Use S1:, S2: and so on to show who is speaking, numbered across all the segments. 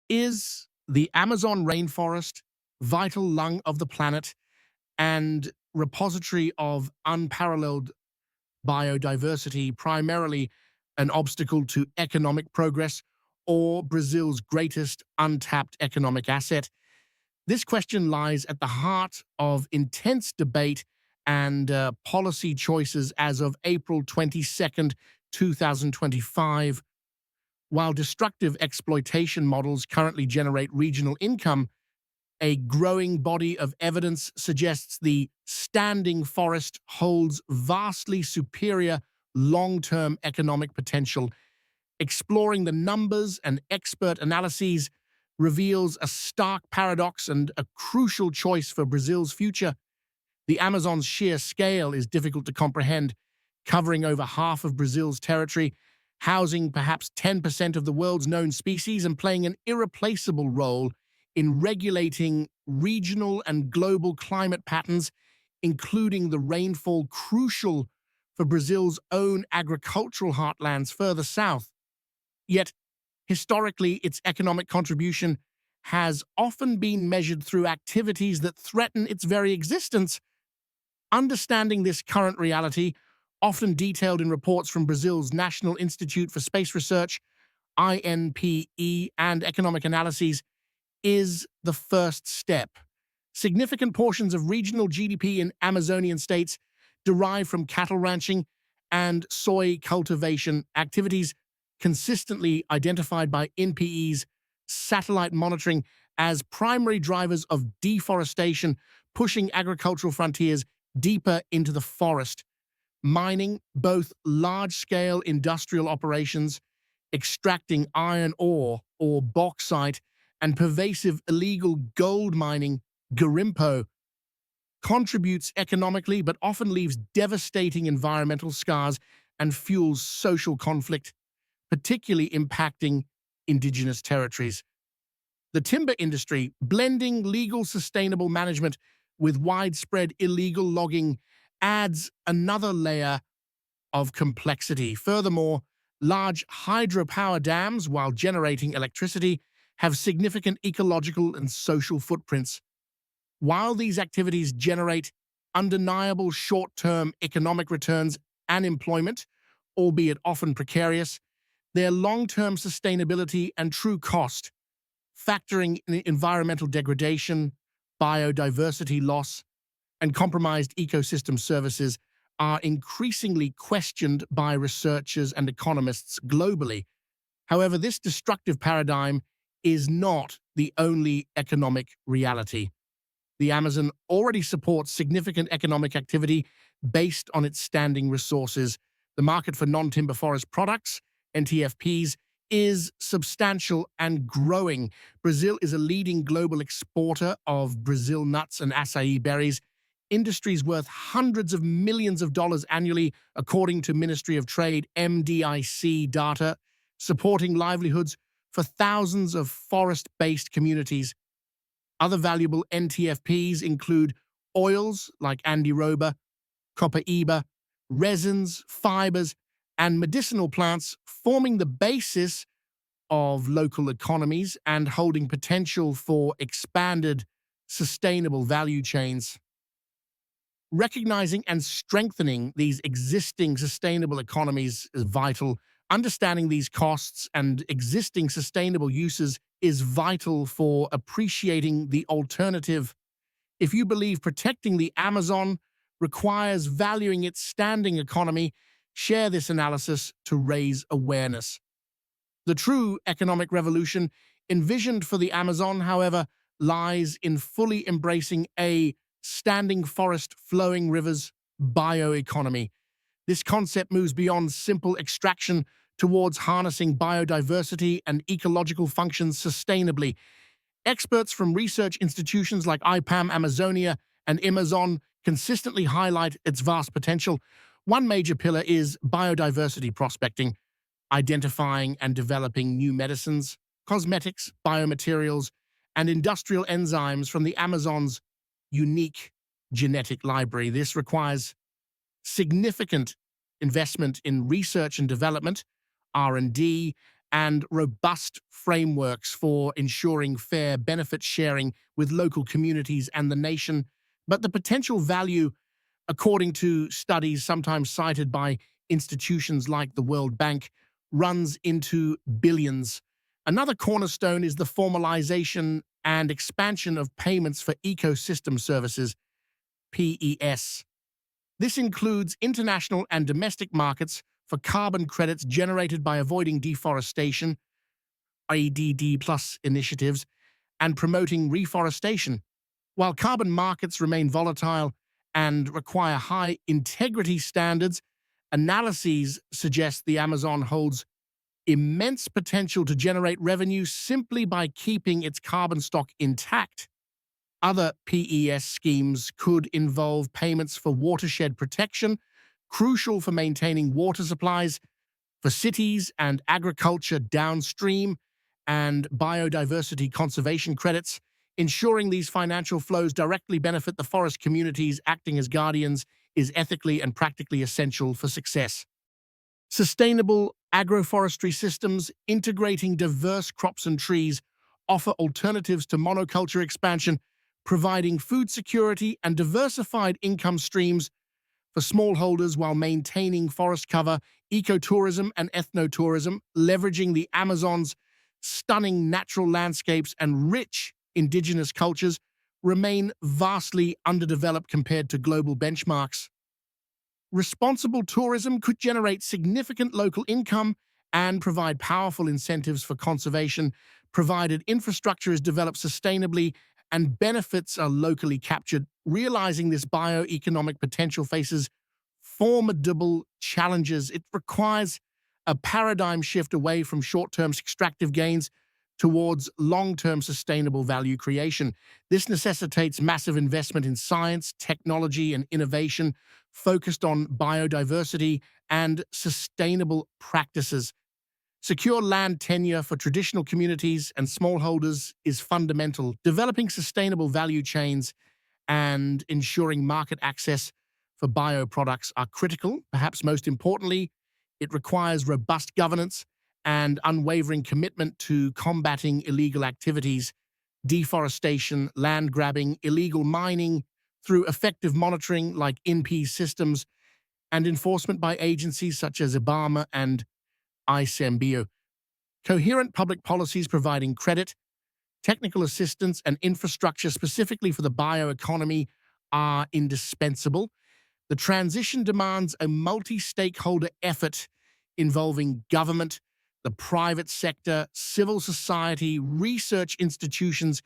S1: Is the Amazon rainforest, vital lung of the planet and repository of unparalleled biodiversity, primarily an obstacle to economic progress or Brazil's greatest untapped economic asset? This question lies at the heart of intense debate and policy choices as of April 22nd, 2025. While destructive exploitation models currently generate regional income, a growing body of evidence suggests the standing forest holds vastly superior long-term economic potential. Exploring the numbers and expert analyses reveals a stark paradox and a crucial choice for Brazil's future. The Amazon's sheer scale is difficult to comprehend, covering over half of Brazil's territory, housing perhaps 10% of the world's known species, and playing an irreplaceable role in regulating regional and global climate patterns, including the rainfall crucial for Brazil's own agricultural heartlands further south. Yet, historically, its economic contribution has often been measured through activities that threaten its very existence. Understanding this current reality, often detailed in reports from Brazil's National Institute for Space Research, INPE, and economic analyses, is the first step. Significant portions of regional GDP in Amazonian states derive from cattle ranching and soy cultivation activities consistently identified by NPE's satellite monitoring as primary drivers of deforestation, pushing agricultural frontiers deeper into the forest. Mining, both large-scale industrial operations, extracting iron ore or bauxite, and pervasive illegal gold mining, garimpo, contributes economically but often leaves devastating environmental scars and fuels social conflict, particularly impacting indigenous territories. The timber industry, blending legal sustainable management with widespread illegal logging, adds another layer of complexity. Furthermore, large hydropower dams, while generating electricity, have significant ecological and social footprints. While these activities generate undeniable short-term economic returns and employment, albeit often precarious, their long-term sustainability and true cost, factoring in environmental degradation, biodiversity loss, and compromised ecosystem services, are increasingly questioned by researchers and economists globally. However, this destructive paradigm is not the only economic reality. The Amazon already supports significant economic activity based on its standing resources. The market for non-timber forest products, NTFPs, is substantial and growing. Brazil is a leading global exporter of Brazil nuts and acai berries, industries worth hundreds of millions of dollars annually, according to Ministry of Trade (MDIC) data, supporting livelihoods for thousands of forest-based communities. Other valuable NTFPs include oils like andiroba, copaiba, resins, fibers, and medicinal plants, forming the basis of local economies and holding potential for expanded, sustainable value chains. Recognizing and strengthening these existing sustainable economies is vital. Understanding these costs and existing sustainable uses is vital for appreciating the alternative. If you believe protecting the Amazon requires valuing its standing economy, share this analysis to raise awareness. The true economic revolution envisioned for the Amazon, however, lies in fully embracing a standing forest, flowing rivers bioeconomy. This concept moves beyond simple extraction towards harnessing biodiversity and ecological functions sustainably. Experts from research institutions like IPAM Amazonia and Amazon consistently highlight its vast potential. One major pillar is biodiversity prospecting, identifying and developing new medicines, cosmetics, biomaterials, and industrial enzymes from the Amazon's unique genetic library. This requires significant investment in research and development, R&D, and robust frameworks for ensuring fair benefit sharing with local communities and the nation. But the potential value, according to studies sometimes cited by institutions like the World Bank, runs into billions. Another cornerstone is the formalization and expansion of payments for ecosystem services, PES. This includes international and domestic markets for carbon credits generated by avoiding deforestation, IEDD plus initiatives, and promoting reforestation. While carbon markets remain volatile and require high integrity standards, analyses suggest the Amazon holds immense potential to generate revenue simply by keeping its carbon stock intact. Other PES schemes could involve payments for watershed protection, crucial for maintaining water supplies for cities and agriculture downstream, and biodiversity conservation credits. Ensuring these financial flows directly benefit the forest communities acting as guardians is ethically and practically essential for success. Sustainable agroforestry systems integrating diverse crops and trees offer alternatives to monoculture expansion, providing food security and diversified income streams for smallholders while maintaining forest cover. Ecotourism and ethnotourism, leveraging the Amazon's stunning natural landscapes and rich indigenous cultures, remain vastly underdeveloped compared to global benchmarks. Responsible tourism could generate significant local income and provide powerful incentives for conservation, provided infrastructure is developed sustainably and benefits are locally captured. Realizing this bioeconomic potential faces formidable challenges. It requires a paradigm shift away from short-term extractive gains towards long-term sustainable value creation. This necessitates massive investment in science, technology, and innovation focused on biodiversity and sustainable practices. Secure land tenure for traditional communities and smallholders is fundamental. Developing sustainable value chains and ensuring market access for bioproducts are critical. Perhaps most importantly, it requires robust governance and unwavering commitment to combating illegal activities, deforestation, land grabbing, illegal mining, through effective monitoring like INPE systems and enforcement by agencies such as IBAMA and ICMBio. Coherent public policies providing credit, technical assistance, and infrastructure specifically for the bioeconomy are indispensable. The transition demands a multi-stakeholder effort involving government, the private sector, civil society, research institutions,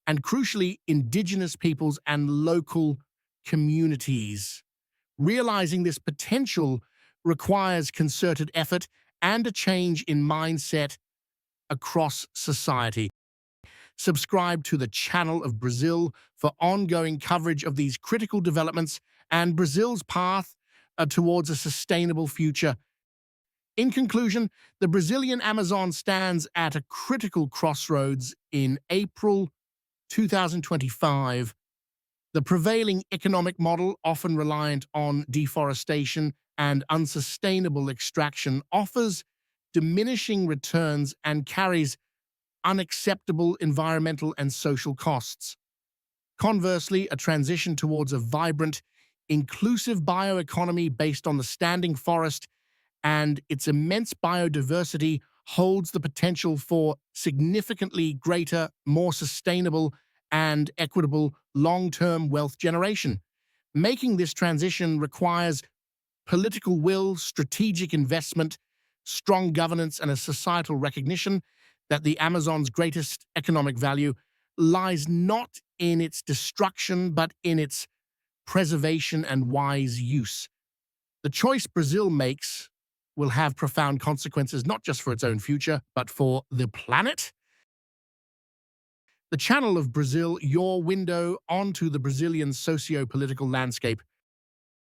S1: and crucially, indigenous peoples and local communities. Realizing this potential requires concerted effort and a change in mindset across society. Subscribe to the channel of Brazil for ongoing coverage of these critical developments and Brazil's path towards a sustainable future. In conclusion, the Brazilian Amazon stands at a critical crossroads. In April 2025, the prevailing economic model, often reliant on deforestation and unsustainable extraction, offers diminishing returns and carries unacceptable environmental and social costs. Conversely, a transition towards a vibrant, inclusive bioeconomy based on the standing forest and its immense biodiversity holds the potential for significantly greater, more sustainable, and equitable long-term wealth generation. Making this transition requires political will, strategic investment, strong governance, and a societal recognition that the Amazon's greatest economic value lies not in its destruction, but in its preservation and wise use. The choice Brazil makes will have profound consequences not just for its own future, but for the planet. The Channel of Brazil, your window onto the Brazilian socio-political landscape.